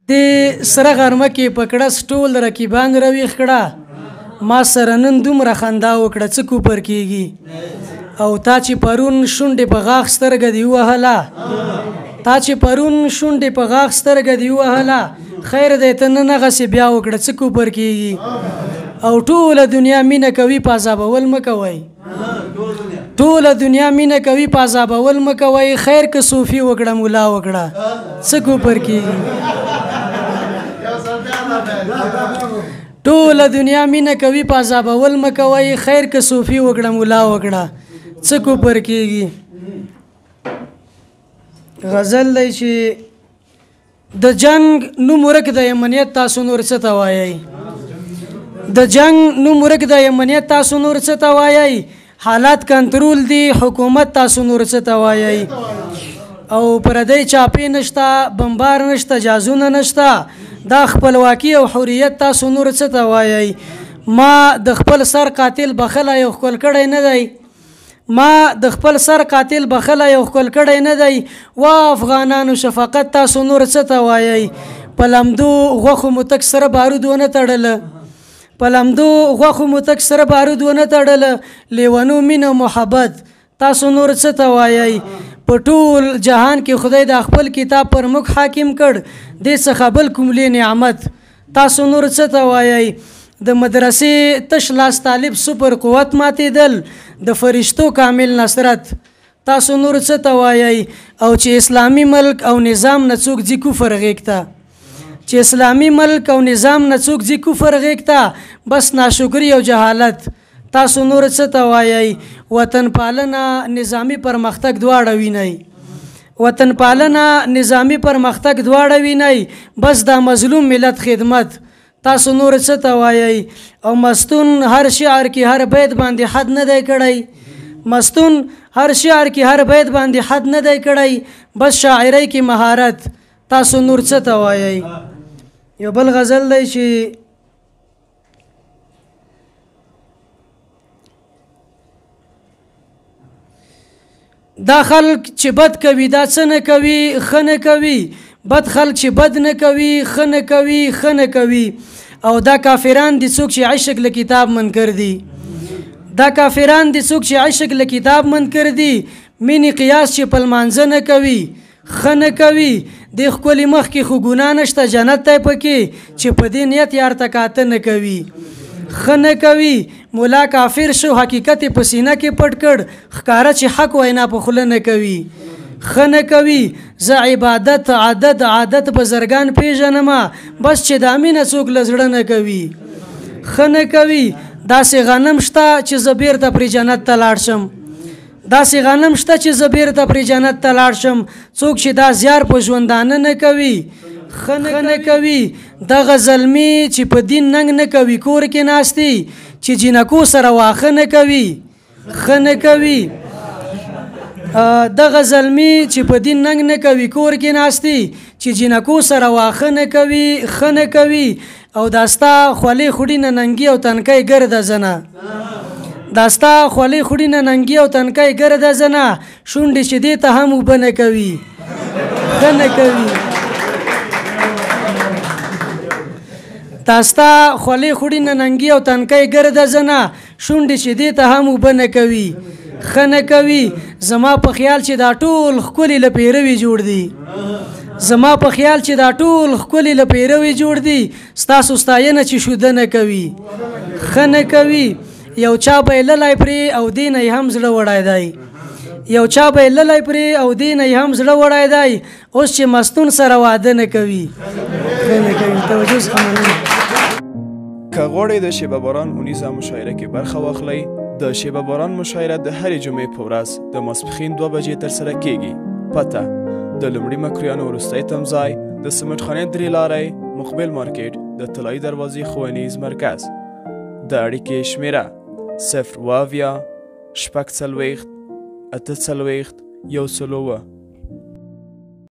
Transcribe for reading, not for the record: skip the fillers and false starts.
د سره غرمه کې په کړس ټول رقیبان راویښ کړه ما سره نن دومره خندا وکړه څه کوپر کېږي او تا چې پرون شونډې په غاښ سترګه دې ووهله خیر دی ته نن هغسې بیا وکړه څه کوپر کېږي او ټوله دنیا مینه کوي په عذابول مه کوئ خیر که صوفي وکړه ملا وکړه څه کوپر کېږي ټوله دنیا مینه کوي په عذابول مه کوئ خیر که صوفي وکړه ملا وکړه څه کوپر کېږي غزل دی چې د جنگ نوم ورک د امنیت تاسو نور څه ته وایئ حالات کنټرول دي حکومت تاسو نور څه ته وایئ او پردی چاپې نشته بمبار نشته جازونه نشته دا خپلواکي او حریت تاسو نور څه ته وایئ ما د خپل سر قاتل بخله یو ښکل کړی نه دی وا افغانانو شفقت تاسو نور څه ته وایئ په لمدو غوښو مو تک سره بارود ونه تړله لیونو مینه محبت تاسو نور څه ته وایئ په ټول جهان کې خدای د خپل کتاب پر موږ حاکم کړ دې څخه بل کوم لوی نعمت تاسو نور څه ته وایئ د مدرسې تش لاس طالب سپر قوت ماتېدل د فرشتو کامل نصرت تاسو نور څه ته وایئ او چې اسلامي ملک او نظام نه څوک ځي کفر غیږ ته بس ناشکري او جهالت تاسو نور څه ته وایئ وطن پالنه نظامی پرمختګ دواړه وینئ بس دا مظلوم ملت خدمت تاسو نور څه ته وایئ او مستون هر شعر کې هر بیت باندې حد نه دی کړی بس شاعرۍ کې مهارت تاسو نور څه ته وایئ یو بل غزل دی چې دا خلق چې بد کوي دا څه نه کوي ښه نه کوي بد خلق چې بد نه کوي ښه نه کوي او دا کافران دي څوک چې عشق له کتاب منکر دي مینې قیاس چې په لمانځه نه کوي ښه نه کوي د ښکلي مخ کې خو ګناه نشته جنت دی پکې چې په دې نیت یار ته کاته نه کوي ښه نه کوي مولا کافر شو حقیقت په سینه کې پټ کړ ښکاره چې حق وینا په خوله نه کوي ښه نه کوي زه عبادت عادت بزرګان پیژنمه بس چې د امینه څوک له زړه نه کوي ښه نه کوي داسې غنم شته چې زه بیرته پرې جنت ته لاړ شم څوک چې دا زیار په ژوندانه نه کوي ښه نه کوي دغه زلمي چې په دین ننګ نه کوي کور کې ناستي چې جنکو سره واښه نه کوي ښه نه کوي دغه زلمي چې په دین ننګ نه کوي کور کې ناستي چې جنکو سره واښه نه کوي ښه نه کوي او داستا خولې خوړي نه ننګي او تنکۍ ګرده زنه شونډې چې دې ته هم اوبه نه کوي ښه نه کوي داستا خولې خوړي نه ننګي او تنکۍ ګرده زنه شونډې چې دې ته هم اوبه نه کوي ښه نه کوي زما په خیال چې دا ټول ښکلي له پیروي جوړ دي ستاسو ستاینه چې شوده نه کوي ښه نه کوي یو چا به یې للی پرې او دې نه یې هم زړه وړی دی اوس چې مستون سره واده نه کوي ښه نه کوي توجه څخه مننه که غواړئ د شیبه باران اونیزه مشاعره کې برخه واخلئ د شیبه باران مشاعره د هرې جمعې په ورځ د ماسپښین 2 بجې ترسره کیږي پته د لومړي مکرویانو وروستی تمځای د سمټ خانې 3 لارۍ مقبل مارکیټ د طلایي دروازې ښوونیز مرکز د اړیکې شمیره 0 شپږ څلوېښت اته څلوېښت 101